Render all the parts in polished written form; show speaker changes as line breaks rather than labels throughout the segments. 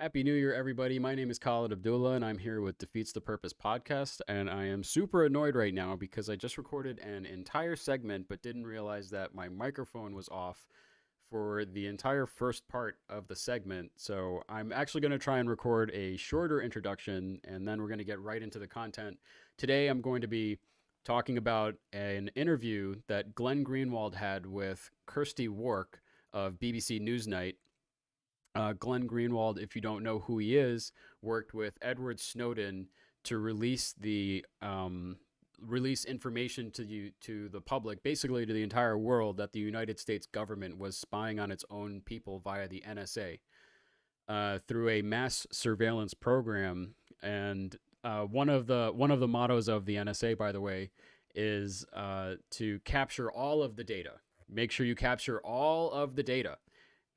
Happy New Year, everybody. My name is Khalid Abdullah, and I'm here with Defeats the Purpose podcast. And I am super annoyed right now because I just recorded an entire segment but didn't realize that my microphone was off for the entire first part of the segment. So I'm actually going to try and record a shorter introduction, and then we're going to get right into the content. Today, I'm going to be talking about an interview that Glenn Greenwald had with Kirsty Wark of BBC NewsNight. Glenn Greenwald, if you don't know who he is, worked with Edward Snowden to release information to the public, basically to the entire world, that the United States government was spying on its own people via the NSA through a mass surveillance program. And one of the mottos of the NSA, by the way, is to capture all of the data. Make sure you capture all of the data.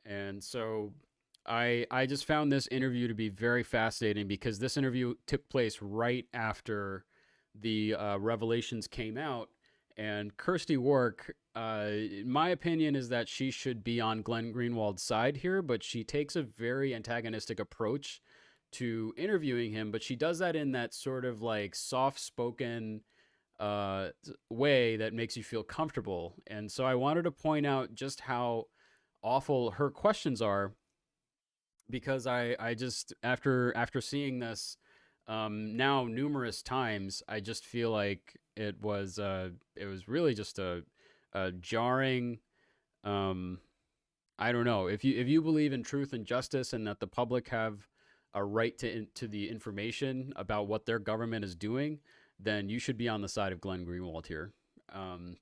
And so I just found this interview to be very fascinating because this interview took place right after the revelations came out. And Kirsty Wark, in my opinion, is that she should be on Glenn Greenwald's side here, but she takes a very antagonistic approach to interviewing him. But she does that in that sort of like soft-spoken way that makes you feel comfortable. And so I wanted to point out just how awful her questions are, because I just after seeing this now numerous times, I just feel like it was really just a jarring. I don't know, if you believe in truth and justice and that the public have a right to the information about what their government is doing, then you should be on the side of Glenn Greenwald here.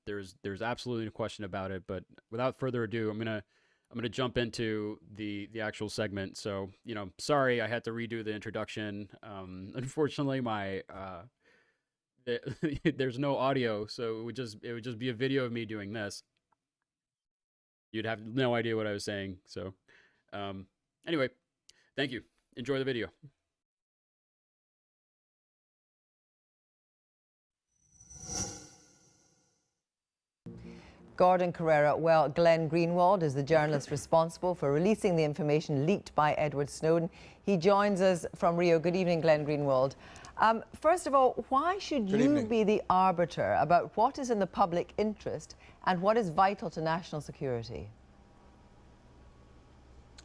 There's absolutely no question about it. But without further ado, I'm gonna jump into the actual segment. So, sorry I had to redo the introduction. Unfortunately, my there's no audio, so it would just be a video of me doing this. You'd have no idea what I was saying. So, anyway, thank you. Enjoy the video.
Gordon Carrera. Well, Glenn Greenwald is the journalist responsible for releasing the information leaked by Edward Snowden. He joins us from Rio. Good evening, Glenn Greenwald. First of all, why should you be the arbiter about what is in the public interest and what is vital to national security?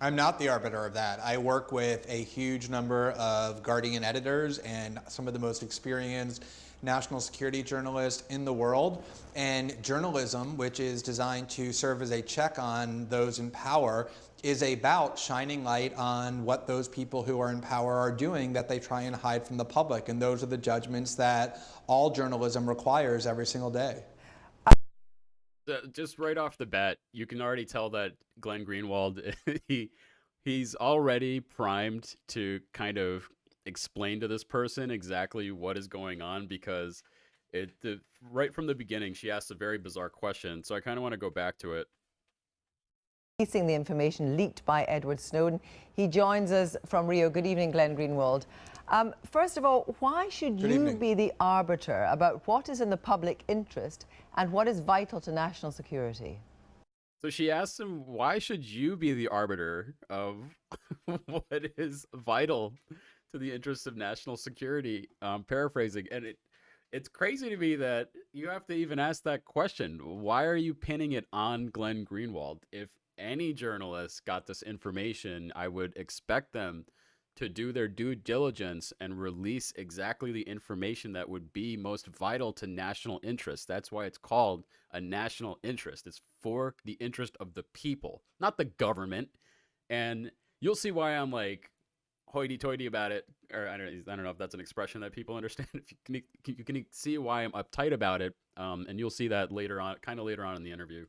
I'm not the arbiter of that. I work with a huge number of Guardian editors and some of the most experienced national security journalists in the world. And journalism, which is designed to serve as a check on those in power, is about shining light on what those people who are in power are doing that they try and hide from the public. And those are the judgments that all journalism requires every single day.
Just right off the bat, you can already tell that Glenn Greenwald, he's already primed to kind of explain to this person exactly what is going on, because right from the beginning, she asked a very bizarre question. So I kind of want to go back to it.
Releasing the information leaked by Edward Snowden. He joins us from Rio. Good evening, Glenn Greenwald. First of all, why should you be the arbiter about what is in the public interest and what is vital to national security?
So she asked him, why should you be the arbiter of what is vital to the interests of national security? Paraphrasing. And it's crazy to me that you have to even ask that question. Why are you pinning it on Glenn Greenwald? If any journalist got this information, I would expect them to do their due diligence and release exactly the information that would be most vital to national interest. That's why it's called a national interest. It's for the interest of the people, not the government. And you'll see why I'm like hoity-toity about it. Or I don't know if that's an expression that people understand. If you can see why I'm uptight about it, and you'll see that later on in the interview.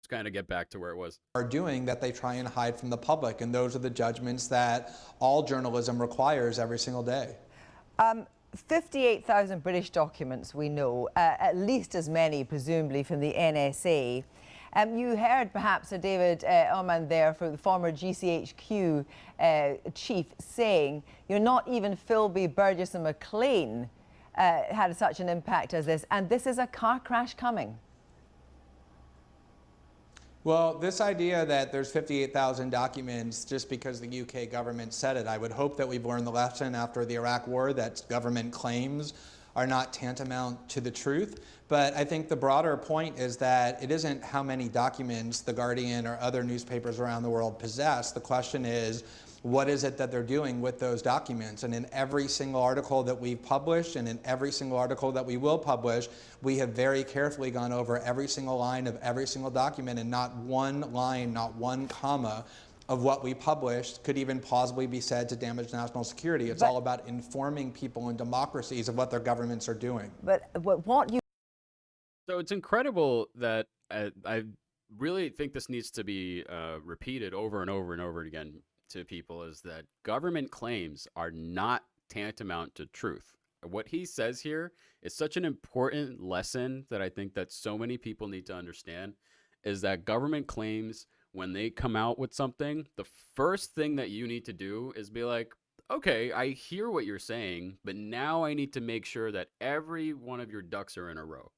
Kind of get back to where it was.
Are doing that they try and hide from the public, and those are the judgments that all journalism requires every single day.
58,000 British documents, we know, at least as many, presumably, from the NSA. You heard perhaps David Oman there, from the former GCHQ chief, saying, not even Philby, Burgess and McLean had such an impact as this, and this is a car crash coming.
Well, this idea that there's 58,000 documents just because the UK government said it, I would hope that we've learned the lesson after the Iraq War that government claims are not tantamount to the truth. But I think the broader point is that it isn't how many documents The Guardian or other newspapers around the world possess. The question is, what is it that they're doing with those documents? And in every single article that we've published and in every single article that we will publish, we have very carefully gone over every single line of every single document, and not one line, not one comma of what we published could even plausibly be said to damage national security. It's all about informing people in democracies of what their governments are doing.
But what you
So it's incredible that I really think this needs to be repeated over and over and over again to people, is that government claims are not tantamount to truth. What he says here is such an important lesson that I think that so many people need to understand, is that government claims, when they come out with something, the first thing that you need to do is be like, okay, I hear what you're saying, but now I need to make sure that every one of your ducks are in a row.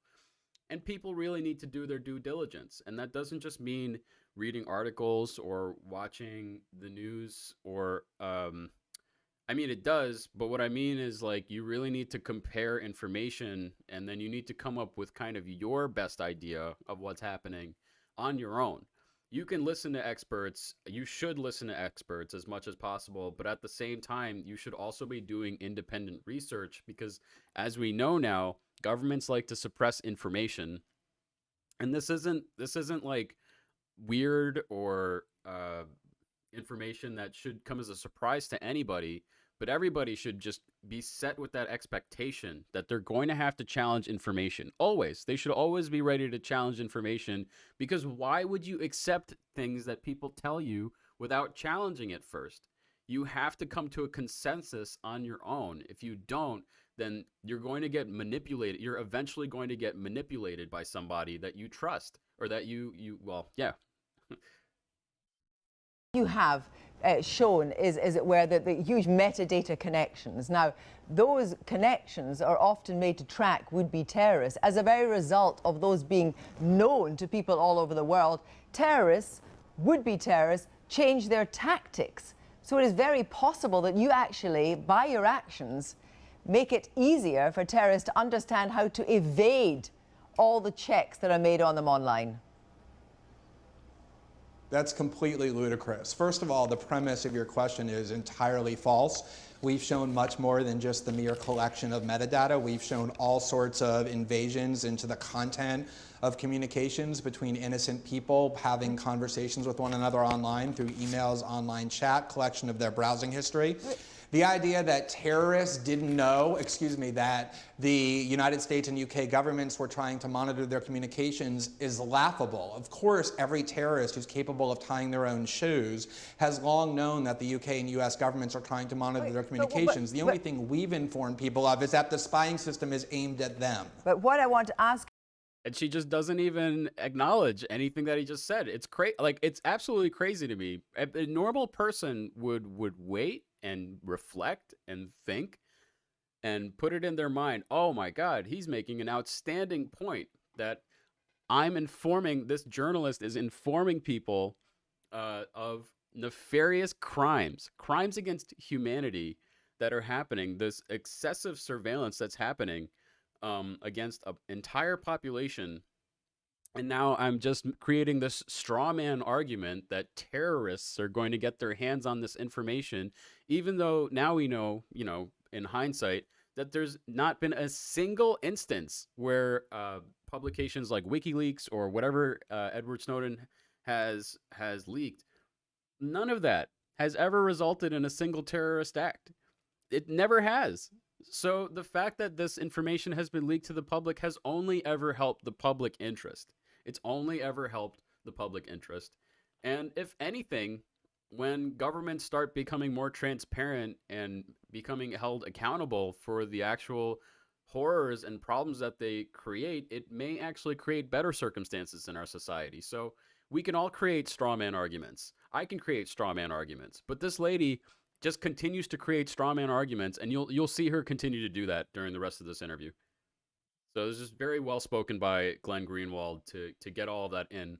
And people really need to do their due diligence. And that doesn't just mean reading articles or watching the news or, I mean, it does, but what I mean is, like, you really need to compare information, and then you need to come up with kind of your best idea of what's happening on your own. You can listen to experts. You should listen to experts as much as possible, but at the same time, you should also be doing independent research, because as we know now, governments like to suppress information. And this isn't like weird or information that should come as a surprise to anybody, but everybody should just be set with that expectation that they're going to have to challenge information. Always. They should always be ready to challenge information, because why would you accept things that people tell you without challenging it first? You have to come to a consensus on your own. If you don't, then you're going to get manipulated. You're eventually going to get manipulated by somebody that you trust, or that well, yeah.
you have shown is it where the huge metadata connections. Now, those connections are often made to track would-be terrorists. As a very result of those being known to people all over the world, terrorists, would-be terrorists, change their tactics. So it is very possible that you actually, by your actions, make it easier for terrorists to understand how to evade all the checks that are made on them online.
That's completely ludicrous. First of all, the premise of your question is entirely false. We've shown much more than just the mere collection of metadata. We've shown all sorts of invasions into the content of communications between innocent people, having conversations with one another online through emails, online chat, collection of their browsing history. The idea that terrorists didn't know, that the United States and UK governments were trying to monitor their communications is laughable. Of course, every terrorist who's capable of tying their own shoes has long known that the UK and US governments are trying to monitor their communications. The only thing we've informed people of is that the spying system is aimed at them.
But what I want to ask,
And she just doesn't even acknowledge anything that he just said. It's crazy. Like, it's absolutely crazy to me. A normal person would wait and reflect and think and put it in their mind. Oh my God, he's making an outstanding point, that this journalist is informing people of nefarious crimes against humanity that are happening, this excessive surveillance that's happening against an entire population. And now I'm just creating this straw man argument that terrorists are going to get their hands on this information, even though now we know, in hindsight, that there's not been a single instance where publications like WikiLeaks or whatever Edward Snowden has leaked, none of that has ever resulted in a single terrorist act. It never has. So the fact that this information has been leaked to the public has only ever helped the public interest. It's only ever helped the public interest. And if anything, when governments start becoming more transparent and becoming held accountable for the actual horrors and problems that they create, it may actually create better circumstances in our society. So we can all create straw man arguments. I can create straw man arguments, but this lady just continues to create straw man arguments, and you'll see her continue to do that during the rest of this interview. So this is very well spoken by Glenn Greenwald to get all of that in.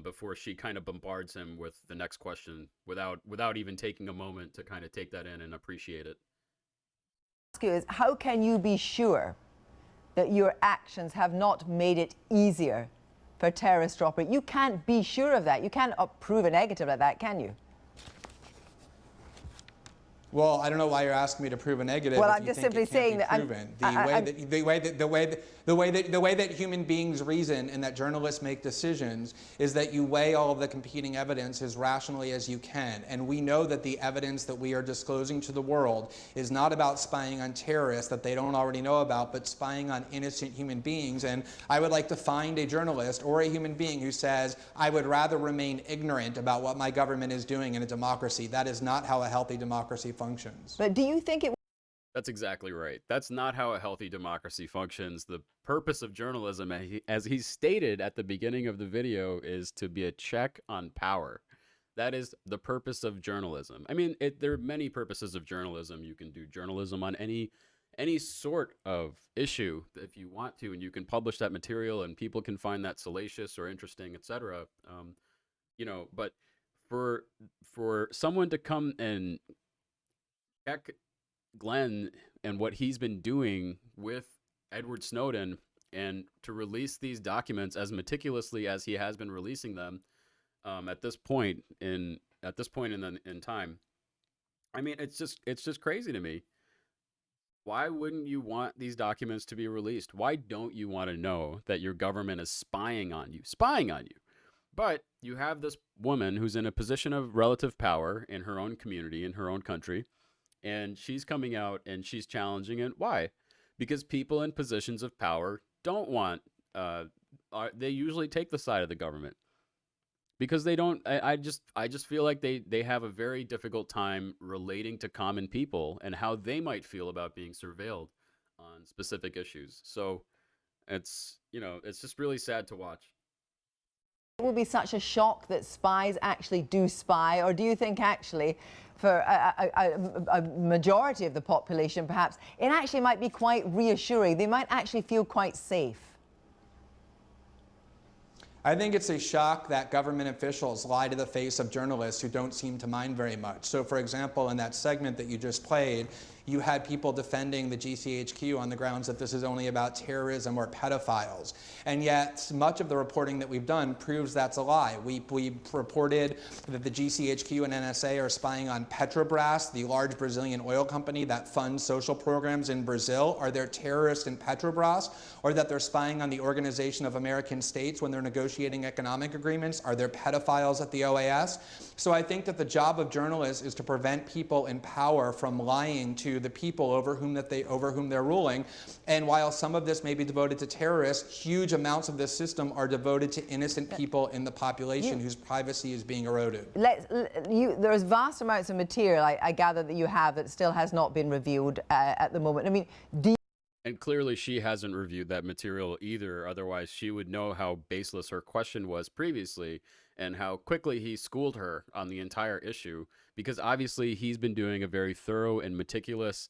before she kind of bombards him with the next question without even taking a moment to kind of take that in and appreciate it.
Is how can you be sure that your actions have not made it easier for terrorists to operate? You can't be sure of that. You can't prove a negative like that, can you?
Well, I don't know why you're asking me to prove a negative.
Well,
if
I'm
you
just
think
simply
it can't
saying
be
that
proven. The way that human beings reason and that journalists make decisions is that you weigh all of the competing evidence as rationally as you can. And we know that the evidence that we are disclosing to the world is not about spying on terrorists that they don't already know about, but spying on innocent human beings. And I would like to find a journalist or a human being who says, I would rather remain ignorant about what my government is doing in a democracy. That is not how a healthy democracy functions.
But do you think it...
That's exactly right. That's not how a healthy democracy functions. The purpose of journalism, as he stated at the beginning of the video, is to be a check on power. That is the purpose of journalism. I mean, there are many purposes of journalism. You can do journalism on any sort of issue if you want to, and you can publish that material, and people can find that salacious or interesting, etc. But for someone to come and check Glenn and what he's been doing with Edward Snowden and to release these documents as meticulously as he has been releasing them at this point in time. I mean, it's just crazy to me. Why wouldn't you want these documents to be released? Why don't you want to know that your government is spying on you? But you have this woman who's in a position of relative power in her own community, in her own country, and she's coming out and she's challenging it. Why? Because people in positions of power don't want, they usually take the side of the government. Because they don't, I just feel like they have a very difficult time relating to common people and how they might feel about being surveilled on specific issues. So it's just really sad to watch.
It will be such a shock that spies actually do spy, or do you think actually for a majority of the population perhaps it actually might be quite reassuring? They might actually feel quite safe.
I think it's a shock that government officials lie to the face of journalists who don't seem to mind very much. So, for example, in that segment that you just played, you had people defending the GCHQ on the grounds that this is only about terrorism or pedophiles. And yet, much of the reporting that we've done proves that's a lie. We reported that the GCHQ and NSA are spying on Petrobras, the large Brazilian oil company that funds social programs in Brazil. Are there terrorists in Petrobras? Or that they're spying on the Organization of American States when they're negotiating economic agreements? Are there pedophiles at the OAS? So I think that the job of journalists is to prevent people in power from lying to the people over whom they're ruling. And while some of this may be devoted to terrorists, huge amounts of this system are devoted to innocent people in the population whose privacy is being eroded.
There's vast amounts of material I gather that you have that still has not been reviewed at the moment. I mean,
and clearly she hasn't reviewed that material either. Otherwise, she would know how baseless her question was previously and how quickly he schooled her on the entire issue, because obviously he's been doing a very thorough and meticulous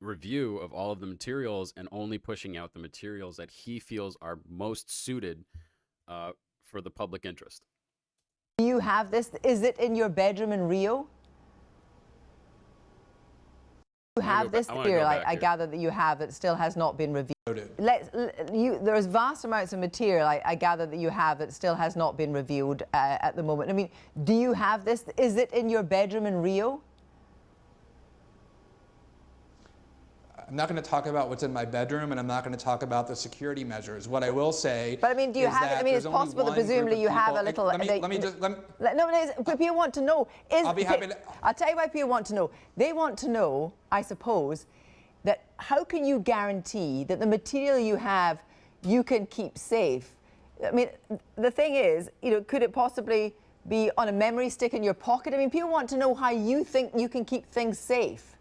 review of all of the materials and only pushing out the materials that he feels are most suited for the public interest.
Do you have this? Is it in your bedroom in Rio? You have this material, I gather that you have, that still has not been reviewed. There's vast amounts of material I gather that you have that still has not been reviewed at the moment. I mean, do you have this? Is it in your bedroom in Rio?
I'm not going to talk about what's in my bedroom, and I'm not going to talk about the security measures. What I will say,
but I mean, do you have it? I mean, it's possible that presumably you have a little. Let me just. No, people want to know.
I'll be happy to.
I'll tell you why people want to know. They want to know, I suppose, that how can you guarantee that the material you have, you can keep safe? I mean, the thing is, could it possibly be on a memory stick in your pocket? I mean, people want to know how you think you can keep things safe.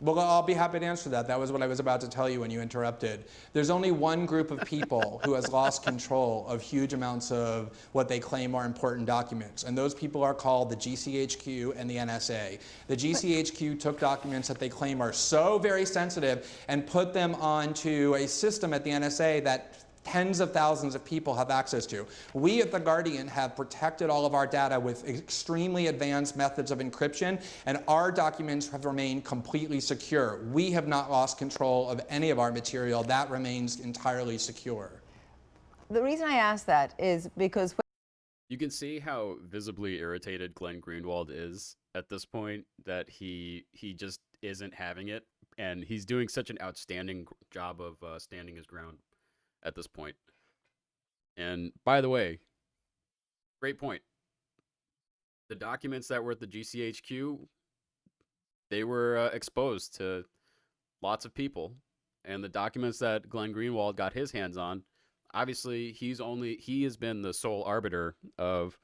Well, I'll be happy to answer that. That was what I was about to tell you when you interrupted. There's only one group of people who has lost control of huge amounts of what they claim are important documents, and those people are called the GCHQ and the NSA. The GCHQ took documents that they claim are so very sensitive and put them onto a system at the NSA that tens of thousands of people have access to. We at The Guardian have protected all of our data with extremely advanced methods of encryption, and our documents have remained completely secure. We have not lost control of any of our material. That remains entirely secure.
The reason I ask that is because
You can see how visibly irritated Glenn Greenwald is at this point, that he just isn't having it, and he's doing such an outstanding job of standing his ground at this point. And by the way, great point. The documents that were at the GCHQ, they were exposed to lots of people, and the documents that Glenn Greenwald got his hands on, obviously he has been the sole arbiter of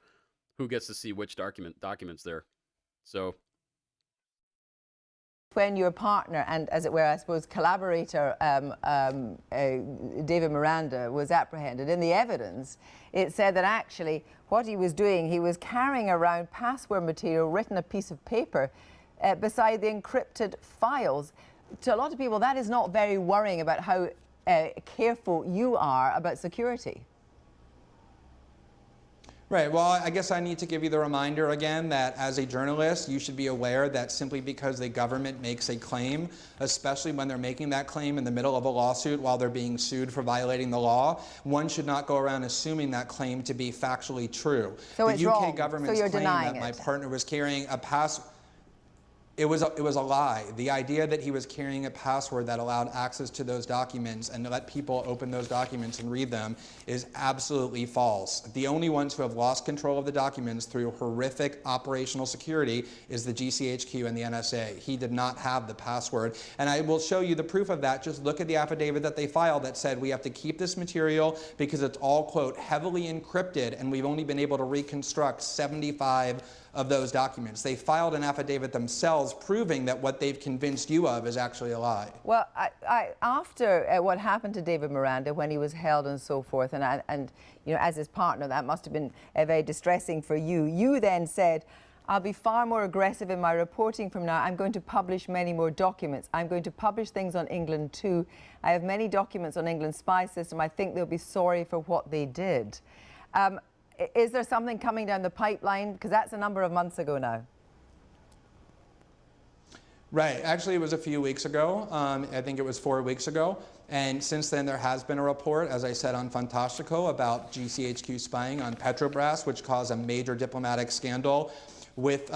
who gets to see which documents there. So
when your partner and, as it were, I suppose, collaborator David Miranda was apprehended, in the evidence, it said that actually what he was doing, he was carrying around password material written a piece of paper beside the encrypted files. To a lot of people, that is not very worrying about how careful you are about security.
Right. Well, I guess I need to give you the reminder again that as a journalist, you should be aware that simply because the government makes a claim, especially when they're making that claim in the middle of a lawsuit while they're being sued for violating the law, one should not go around assuming that claim to be factually true.
So
the
it's
UK
wrong.
government's
So you're
claim
denying
that my
it.
partner was carrying a it was a lie. The idea that he was carrying a password that allowed access to those documents and to let people open those documents and read them is absolutely false. The only ones who have lost control of the documents through horrific operational security is the GCHQ and the NSA. He did not have the password. And I will show you the proof of that. Just look at the affidavit that they filed that said we have to keep this material because it's all, quote, heavily encrypted, and we've only been able to reconstruct 75 of those documents. They filed an affidavit themselves proving that what they've convinced you of is actually a lie.
Well, after what happened to David Miranda when he was held and so forth, and you know, as his partner, that must have been very distressing for you. You then said, I'll be far more aggressive in my reporting from now. I'm going to publish many more documents. I'm going to publish things on England too. I have many documents on England's spy system. I think they'll be sorry for what they did. Is there something coming down the pipeline? Because that's a number of months ago now.
Right. Actually, it was a few weeks ago. I think it was 4 weeks ago. And since then, there has been a report, as I said, on Fantastico about GCHQ spying on Petrobras, which caused a major diplomatic scandal with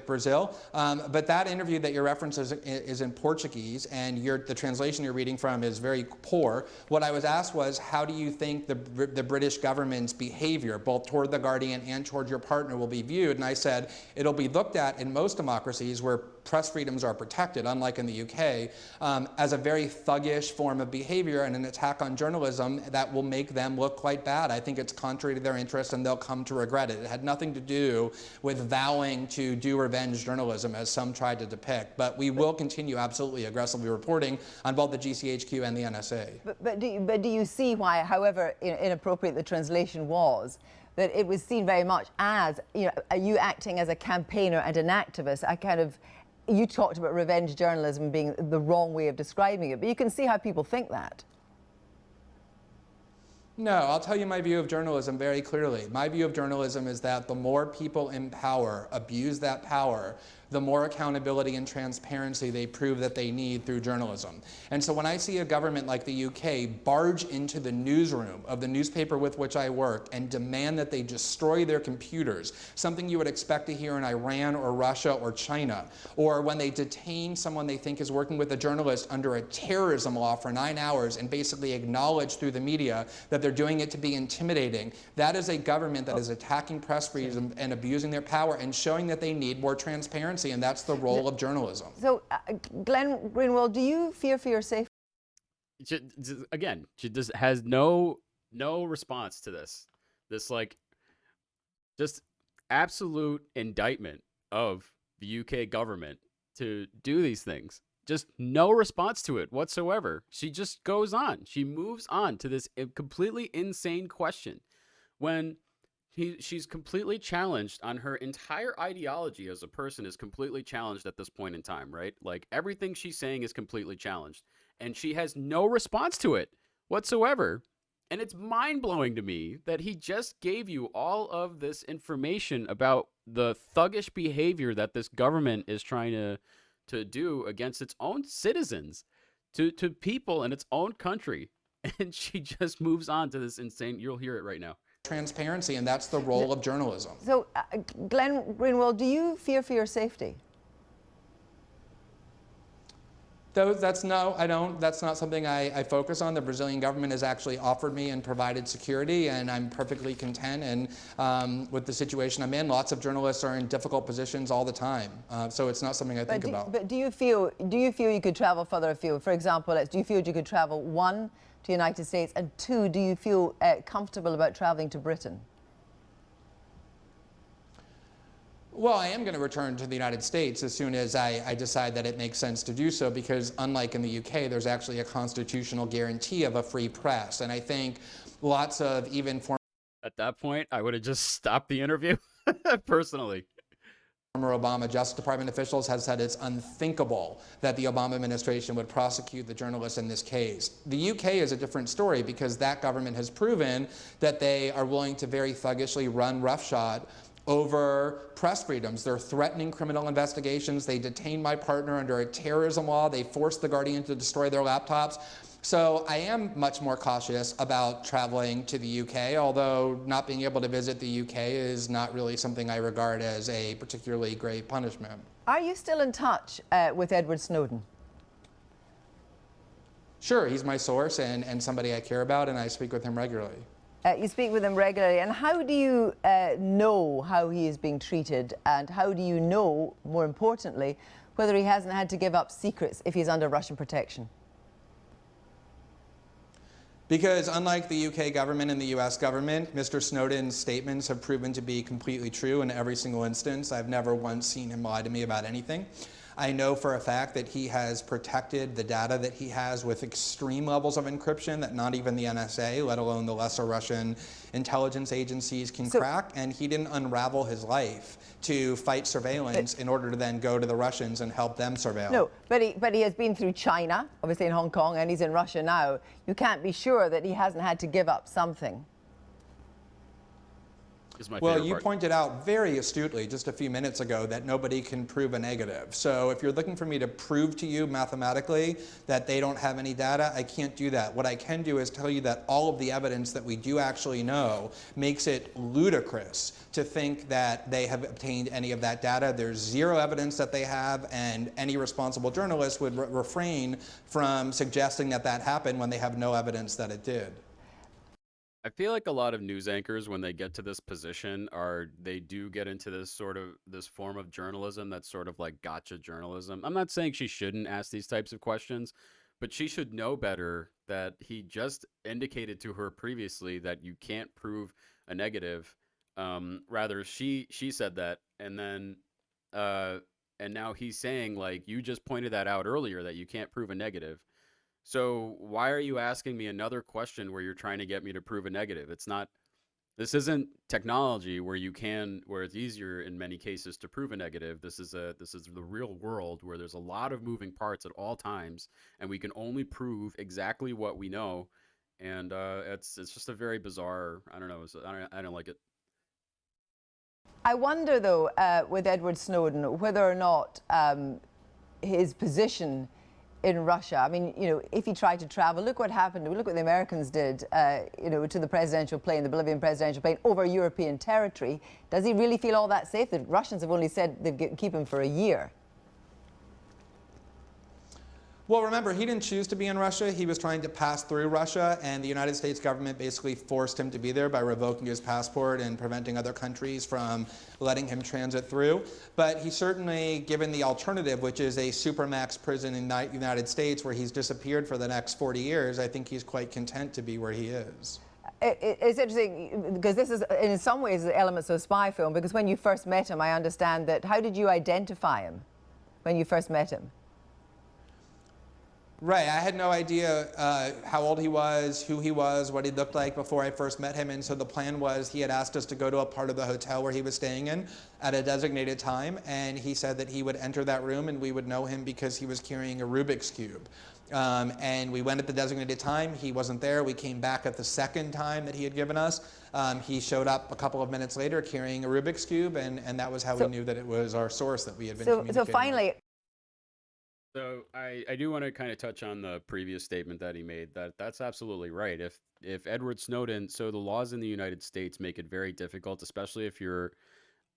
Brazil. But that interview that you're referencing is in Portuguese, and the translation you're reading from is very poor. What I was asked was, how do you think the British government's behavior, both toward The Guardian and toward your partner, will be viewed? And I said, it'll be looked at in most democracies where press freedoms are protected, unlike in the UK, as a very thuggish form of behavior and an attack on journalism that will make them look quite bad. I think it's contrary to their interests, and they'll come to regret it. It had nothing to do with vowing to do revenge journalism, as some tried to depict. But we will continue absolutely aggressively reporting on both the GCHQ and the NSA.
But do you see why, however inappropriate the translation was, that it was seen very much as, you know, you acting as a campaigner and an activist, you talked about revenge journalism being the wrong way of describing it, but you can see how people think that.
No, I'll tell you my view of journalism very clearly. My view of journalism is that the more people in power abuse that power, the more accountability and transparency they prove that they need through journalism. And so when I see a government like the UK barge into the newsroom of the newspaper with which I work and demand that they destroy their computers, something you would expect to hear in Iran or Russia or China, or when they detain someone they think is working with a journalist under a terrorism law for 9 hours and basically acknowledge through the media that they're doing it to be intimidating, that is a government that is attacking press freedom and abusing their power and showing that they need more transparency. And that's the role of journalism.
So, Glenn Greenwald, do you fear for your safety?
Again, she just has no response to this. This, like, just absolute indictment of the UK government to do these things. Just no response to it whatsoever. She just goes on. She moves on to this completely insane question when she's completely challenged on her entire ideology as a person is completely challenged at this point in time, right? Like, everything she's saying is completely challenged, and she has no response to it whatsoever. And it's mind-blowing to me that he just gave you all of this information about the thuggish behavior that this government is trying to do against its own citizens, to people in its own country. And she just moves on to this insane, you'll hear it right now.
Transparency, and that's the role of journalism.
So, Glenn Greenwald, do you fear for your safety?
No, I don't. That's not something I focus on. The Brazilian government has actually offered me and provided security, and I'm perfectly content and with the situation I'm in. Lots of journalists are in difficult positions all the time, so it's not something I think about.
But do you feel you could travel further afield? For example, do you feel you could travel, one, to the United States, and two, do you feel comfortable about traveling to Britain?
Well, I am going to return to the United States as soon as I decide that it makes sense to do so, because unlike in the UK, there's actually a constitutional guarantee of a free press. And I think lots of even former...
At that point, I would have just stopped the interview, personally.
Former Obama Justice Department officials have said it's unthinkable that the Obama administration would prosecute the journalists in this case. The UK is a different story, because that government has proven that they are willing to very thuggishly run roughshod over press freedoms. They're threatening criminal investigations. They detained my partner under a terrorism law. They forced The Guardian to destroy their laptops. So I am much more cautious about traveling to the UK, although not being able to visit the UK is not really something I regard as a particularly grave punishment.
Are you still in touch with Edward Snowden?
Sure, he's my source and somebody I care about, and I speak with him regularly.
You speak with him regularly, and how do you know how he is being treated, and how do you know, more importantly, whether he hasn't had to give up secrets if he's under Russian protection?
Because unlike the UK government and the US government, Mr. Snowden's statements have proven to be completely true in every single instance. I've never once seen him lie to me about anything. I know for a fact that he has protected the data that he has with extreme levels of encryption that not even the NSA, let alone the lesser Russian intelligence agencies, can crack. And he didn't unravel his life to fight surveillance in order to then go to the Russians and help them surveil.
No, but he has been through China, obviously in Hong Kong, and he's in Russia now. You can't be sure that he hasn't had to give up something.
Well, you pointed out very astutely just a few minutes ago that nobody can prove a negative. So if you're looking for me to prove to you mathematically that they don't have any data, I can't do that. What I can do is tell you that all of the evidence that we do actually know makes it ludicrous to think that they have obtained any of that data. There's zero evidence that they have, and any responsible journalist would refrain from suggesting that that happened when they have no evidence that it did.
I feel like a lot of news anchors, when they get to this position, they do get into this form of journalism that's sort of like gotcha journalism. I'm not saying she shouldn't ask these types of questions, but she should know better that he just indicated to her previously that you can't prove a negative. Rather, she said that, and then and now he's saying, like, you just pointed that out earlier, that you can't prove a negative. So why are you asking me another question where you're trying to get me to prove a negative? This isn't technology where it's easier in many cases to prove a negative. This is the real world where there's a lot of moving parts at all times, and we can only prove exactly what we know. And it's just a very bizarre, I don't know, I don't like it.
I wonder, though, with Edward Snowden, whether or not his position in Russia, I mean, you know, if he tried to travel, look what happened, look what the Americans did, you know, to the presidential plane, the Bolivian presidential plane, over European territory. Does he really feel all that safe? The Russians have only said they'd keep him for a year.
Well, remember, he didn't choose to be in Russia. He was trying to pass through Russia, and the United States government basically forced him to be there by revoking his passport and preventing other countries from letting him transit through. But he certainly, given the alternative, which is a supermax prison in the United States where he's disappeared for the next 40 years, I think he's quite content to be where he is.
It's interesting, because this is, in some ways, the elements of a spy film, because when you first met him, I understand that, how did you identify him when you first met him?
Right, I had no idea how old he was, who he was, what he looked like before I first met him, and so the plan was he had asked us to go to a part of the hotel where he was staying in at a designated time, and he said that he would enter that room and we would know him because he was carrying a Rubik's Cube. And we went at the designated time. He wasn't there. We came back at the second time that he had given us. He showed up a couple of minutes later carrying a Rubik's Cube, and that was how we knew that it was our source that we had been communicating
So finally...
with.
So I do want to kind of touch on the previous statement that he made. That's absolutely right. If Edward Snowden, so the laws in the United States make it very difficult, especially if you're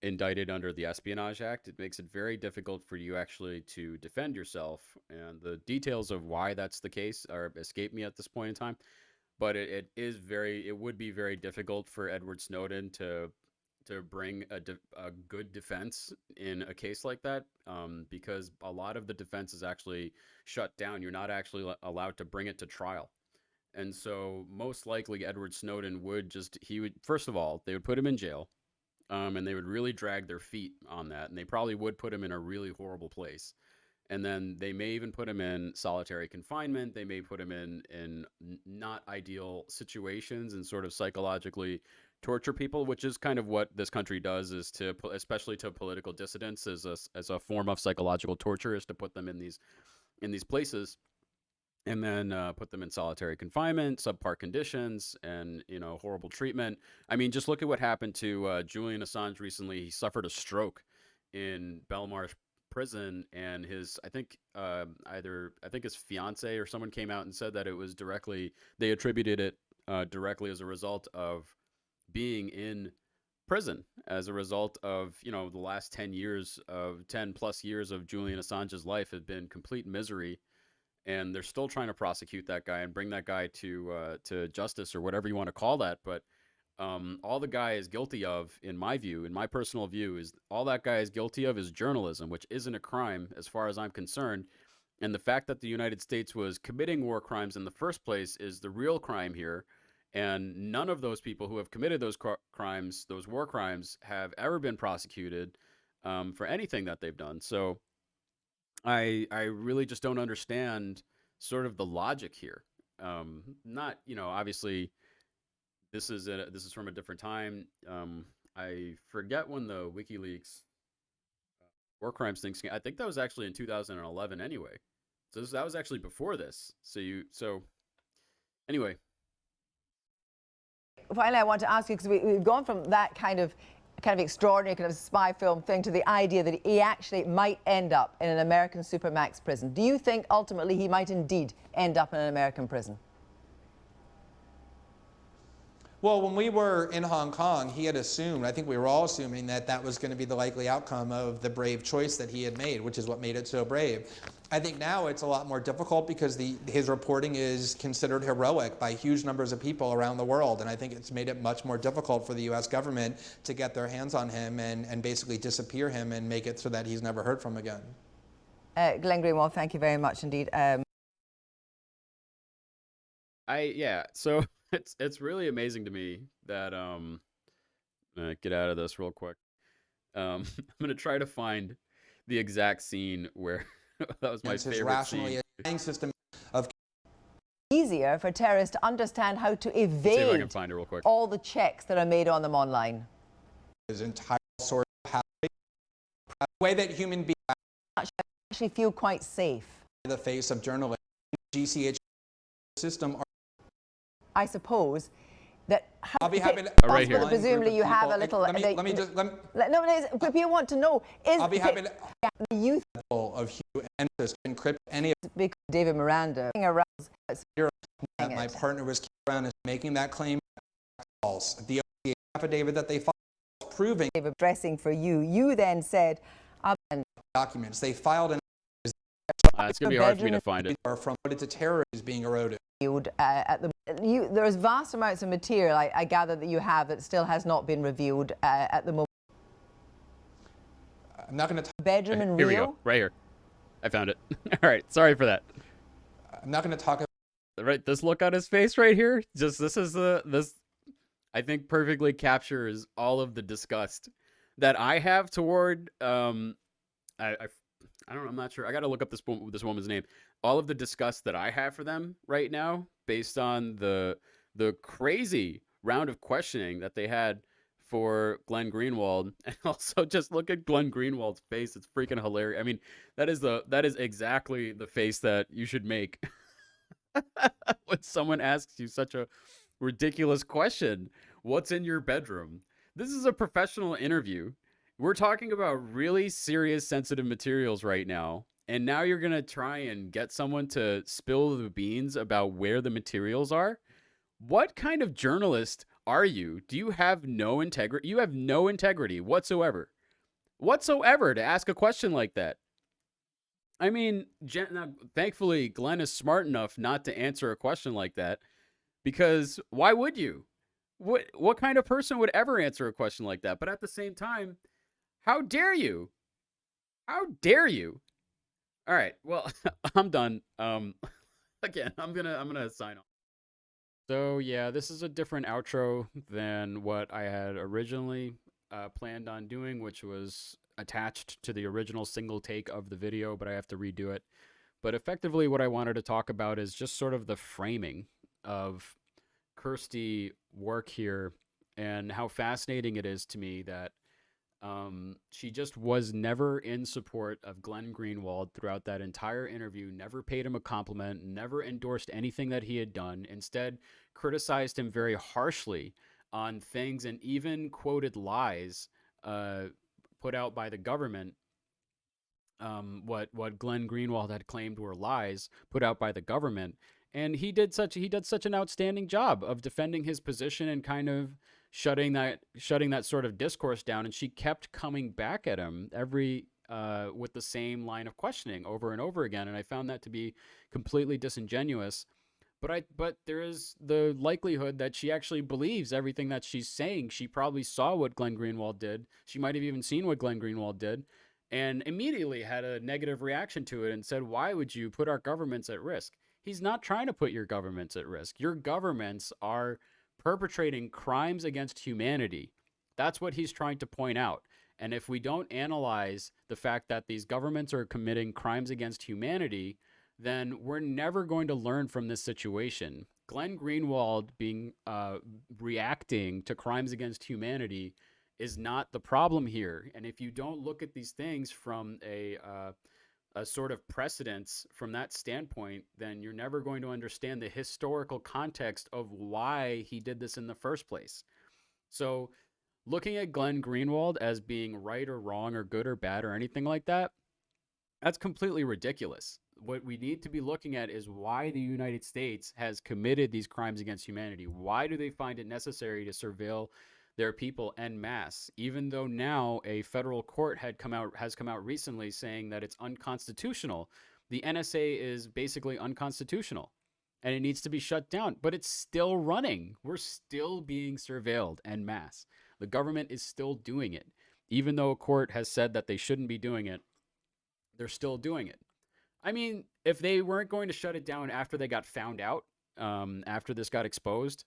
indicted under the Espionage Act. It makes it very difficult for you actually to defend yourself. And the details of why that's the case are escape me at this point in time. But it would be very difficult for Edward Snowden to bring a good defense in a case like that, because a lot of the defense is actually shut down. You're not actually allowed to bring it to trial. And so most likely Edward Snowden first of all, they would put him in jail, and they would really drag their feet on that. And they probably would put him in a really horrible place. And then they may even put him in solitary confinement. They may put him in not ideal situations and sort of psychologically torture people, which is kind of what this country does, is to, especially to political dissidents, as a form of psychological torture, is to put them in these places, and then put them in solitary confinement, subpar conditions, and horrible treatment. I mean, just look at what happened to Julian Assange recently. He suffered a stroke in Belmarsh prison, and I think his fiance or someone came out and said that they attributed it directly as a result of being in prison, as a result of the last 10 plus years of Julian Assange's life had been complete misery, and they're still trying to prosecute that guy and bring that guy to justice, or whatever you want to call that. But all the guy is guilty of, in my personal view, is all that guy is guilty of is journalism, which isn't a crime as far as I'm concerned. And the fact that the United States was committing war crimes in the first place is the real crime here. And none of those people who have committed those crimes, those war crimes, have ever been prosecuted for anything that they've done. So I really just don't understand sort of the logic here. Not, obviously this is from a different time. I forget when the WikiLeaks war crimes things. I think that was actually in 2011 anyway. So that was actually before this. So anyway.
Finally, I want to ask you, because we've gone from that kind of extraordinary kind of spy film thing to the idea that he actually might end up in an American supermax prison. Do you think ultimately he might indeed end up in an American prison?
Well, when we were in Hong Kong, he had assumed, I think we were all assuming, that was going to be the likely outcome of the brave choice that he had made, which is what made it so brave. I think now it's a lot more difficult because his reporting is considered heroic by huge numbers of people around the world, and I think it's made it much more difficult for the U.S. government to get their hands on him and basically disappear him and make it so that he's never heard from again.
Glenn Greenwald, thank you very much indeed.
So it's really amazing to me that get out of this real quick. I'm gonna try to find the exact scene where that was my favorite scene.
System of
easier for terrorists to understand how to evade
see if I can find it real quick.
all the checks that are made on them online.
His entire source of the way that human beings
Actually feel quite safe.
The face of journalism, GCH system.
I suppose that
I'll be happy to,
right here.
Presumably you have a little.
Let me just.
But people want to know is
I'll be happy to.
The youth
of Hugh and to encrypt any of
because David Miranda
that my partner was around is making that claim false. The affidavit that they filed proving
addressing for you. You then said
documents they filed.
It's going to be hard for me to find it.
Are from what it's a terrorist being eroded.
There's vast amounts of material I gather that you have that still has not been revealed at the moment.
I'm not going to.
Bedroom and
Here we go, right here. I found it. All right, sorry for that.
I'm not going to talk.
Right, this look on his face right here. Just this I think perfectly captures all of the disgust that I have toward. I don't know. I'm not sure. I got to look up this woman's name. All of the disgust that I have for them right now, based on the crazy round of questioning that they had for Glenn Greenwald, and also just look at Glenn Greenwald's face. It's freaking hilarious. I mean, that is exactly the face that you should make When someone asks you such a ridiculous question, what's in your bedroom? This is a professional interview. We're talking about really serious, sensitive materials right now. And now you're going to try and get someone to spill the beans about where the materials are? What kind of journalist are you? Do you have no integrity? You have no integrity whatsoever. Whatsoever to ask a question like that. I mean, thankfully, Glenn is smart enough not to answer a question like that, because why would you? What kind of person would ever answer a question like that? But at the same time, how dare you? How dare you? All right, well, I'm done. Again, I'm gonna sign off. So yeah, this is a different outro than what I had originally planned on doing, which was attached to the original single take of the video, but I have to redo it. But effectively, what I wanted to talk about is just sort of the framing of Kirsty work here and how fascinating it is to me that she just was never in support of Glenn Greenwald throughout that entire interview, never paid him a compliment, never endorsed anything that he had done, instead criticized him very harshly on things and even quoted lies put out by the government. What Glenn Greenwald had claimed were lies put out by the government, and he did such an outstanding job of defending his position and kind of shutting that sort of discourse down. And she kept coming back at him every with the same line of questioning over and over again, and I found that to be completely disingenuous. But there is the likelihood that she actually believes everything that she's saying. She probably saw what Glenn Greenwald did. She might have even seen what Glenn Greenwald did, and immediately had a negative reaction to it and said, "Why would you put our governments at risk?" He's not trying to put your governments at risk. Your governments are perpetrating crimes against humanity. That's what he's trying to point out. And if we don't analyze the fact that these governments are committing crimes against humanity, then we're never going to learn from this situation. Glenn Greenwald being reacting to crimes against humanity is not the problem here. And if you don't look at these things from a sort of precedence from that standpoint, then you're never going to understand the historical context of why he did this in the first place. So looking at Glenn Greenwald as being right or wrong or good or bad or anything like that, that's completely ridiculous. What we need to be looking at is why the United States has committed these crimes against humanity. Why do they find it necessary to surveil their people en masse, even though now a federal court has come out recently saying that it's unconstitutional. The NSA is basically unconstitutional and it needs to be shut down, but it's still running. We're still being surveilled en masse. The government is still doing it. Even though a court has said that they shouldn't be doing it, they're still doing it. I mean, if they weren't going to shut it down after they got found out, after this got exposed,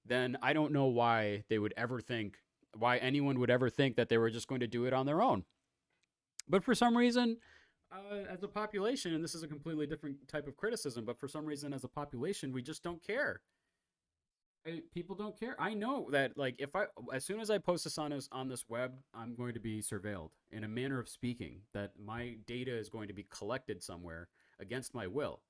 then I don't know why anyone would ever think that they were just going to do it on their own. But for some reason, as a population, and this is a completely different type of criticism, but for some reason as a population, we just don't care. People don't care. I know that, like, as soon as I post this on this web, I'm going to be surveilled in a manner of speaking, that my data is going to be collected somewhere against my will.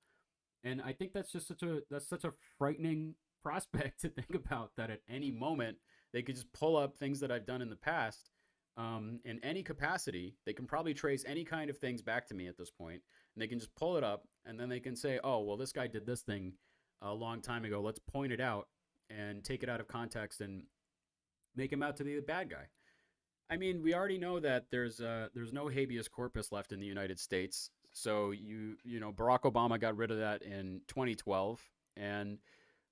And I think that's just such a frightening prospect to think about, that at any moment they could just pull up things that I've done in the past in any capacity. They can probably trace any kind of things back to me at this point, and they can just pull it up, and then they can say, oh, well, this guy did this thing a long time ago. Let's point it out and take it out of context and make him out to be the bad guy. I mean, we already know that there's no habeas corpus left in the United States. So you know, Barack Obama got rid of that in 2012, and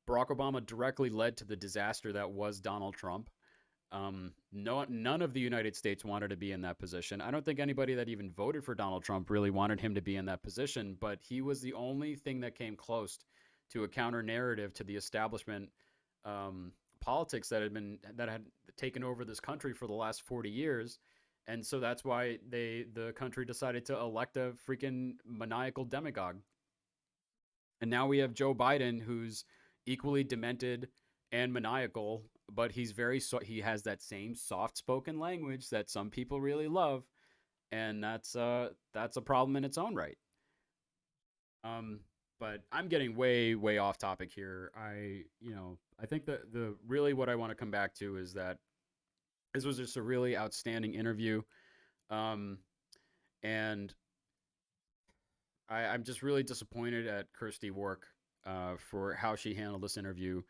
Barack Obama directly led to the disaster that was Donald Trump. None of the United States wanted to be in that position. I don't think anybody that even voted for Donald Trump really wanted him to be in that position, but he was the only thing that came close to a counter narrative to the establishment politics that had taken over this country for the last 40 years. And so that's why the country decided to elect a freaking maniacal demagogue. And now we have Joe Biden, who's equally demented and maniacal, but he has that same soft-spoken language that some people really love, and that's a problem in its own right. But I'm getting way off topic here. I think that the really what I want to come back to is that this was just a really outstanding interview. Um, and I'm just really disappointed at Kirsty Wark for how she handled this interview,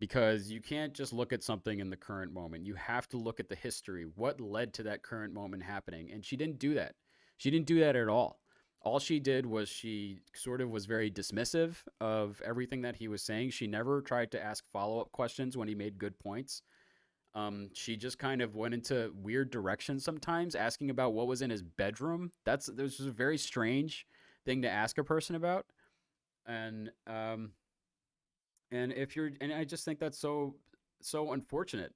because you can't just look at something in the current moment. You have to look at the history. What led to that current moment happening? And she didn't do that. She didn't do that at all. All she did was she sort of was very dismissive of everything that he was saying. She never tried to ask follow-up questions when he made good points. She just kind of went into weird directions sometimes, asking about what was in his bedroom. This is a very strange thing to ask a person about. And and I just think that's so unfortunate.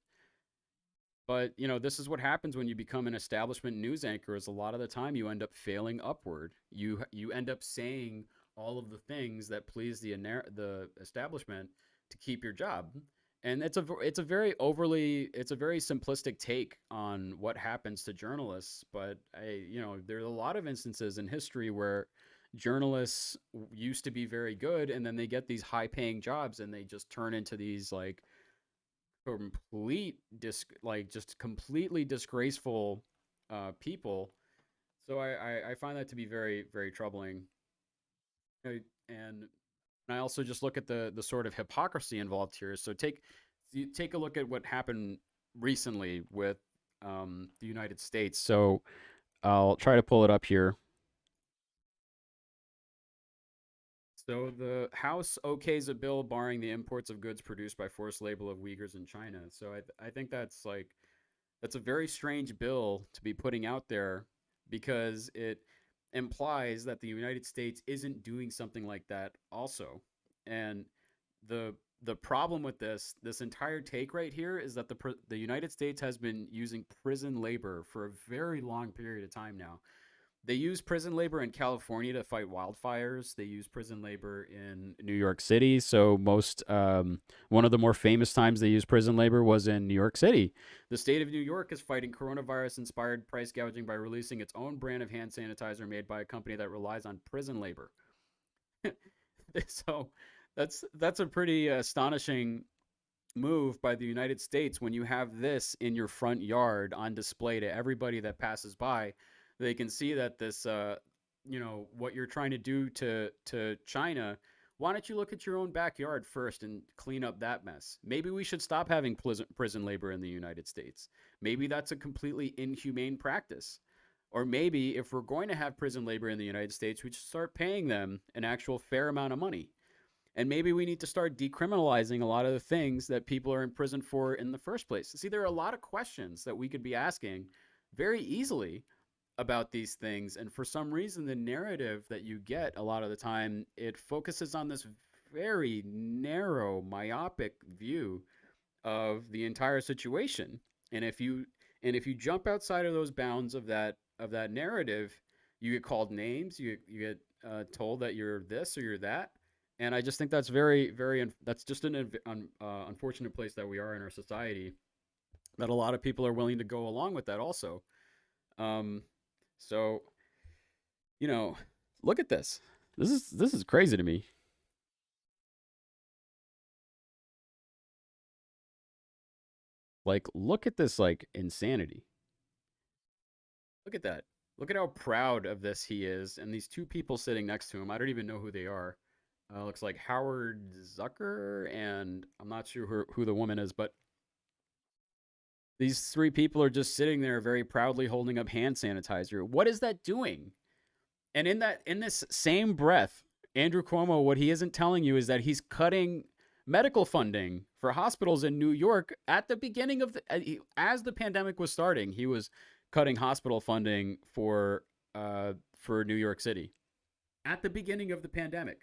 But this is what happens when you become an establishment news anchor. Is a lot of the time you end up failing upward. You end up saying all of the things that please the establishment to keep your job. And it's a very simplistic take on what happens to journalists. But there's a lot of instances in history where journalists used to be very good, and then they get these high paying jobs and they just turn into these like just completely disgraceful people. So I find that to be very very troubling. And I also just look at the sort of hypocrisy involved here. So take a look at what happened recently with the United States. So I'll try to pull it up here. So the House okays a bill barring the imports of goods produced by forced labor of Uyghurs in China. So I think that's a very strange bill to be putting out there, because it implies that the United States isn't doing something like that also. And the problem with this entire take right here is that the United States has been using prison labor for a very long period of time now. They use prison labor in California to fight wildfires. They use prison labor in New York City. So one of the more famous times they used prison labor was in New York City. The state of New York is fighting coronavirus-inspired price gouging by releasing its own brand of hand sanitizer made by a company that relies on prison labor. So that's a pretty astonishing move by the United States when you have this in your front yard on display to everybody that passes by. They can see that this, what you're trying to do to China. Why don't you look at your own backyard first and clean up that mess? Maybe we should stop having prison labor in the United States. Maybe that's a completely inhumane practice. Or maybe if we're going to have prison labor in the United States, we should start paying them an actual fair amount of money. And maybe we need to start decriminalizing a lot of the things that people are in prison for in the first place. See, there are a lot of questions that we could be asking very easily about these things. And for some reason, the narrative that you get a lot of the time, it focuses on this very narrow, myopic view of the entire situation. And if you jump outside of those bounds of that narrative, you get called names, you get told that you're this or you're that. And I just think that's that's just an unfortunate place that we are in our society, that a lot of people are willing to go along with that also. So, look at this. This is crazy to me. Like, look at this, like, insanity. Look at that. Look at how proud of this he is. And these two people sitting next to him, I don't even know who they are. Looks like Howard Zucker, and I'm not sure who the woman is, but these three people are just sitting there very proudly holding up hand sanitizer. What is that doing? And in this same breath, Andrew Cuomo, what he isn't telling you is that he's cutting medical funding for hospitals in New York at the beginning of as the pandemic was starting. He was cutting hospital funding for New York City at the beginning of the pandemic.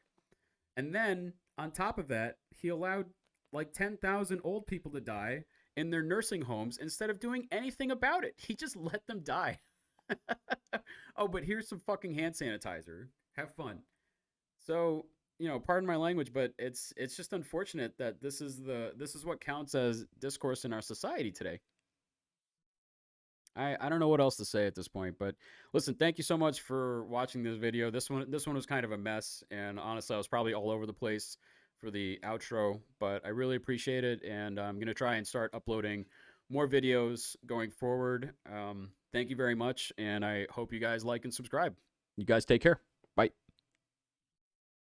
And then on top of that, he allowed like 10,000 old people to die in their nursing homes instead of doing anything about it. He just let them die. Oh, but here's some fucking hand sanitizer. Have fun. So, pardon my language, but it's just unfortunate that this is what counts as discourse in our society today. I don't know what else to say at this point, but listen, thank you so much for watching this video. This one was kind of a mess, and honestly, I was probably all over the place for the outro, but I really appreciate it, and I'm gonna try and start uploading more videos going forward. Thank you very much, and I hope you guys like and subscribe. You guys take care.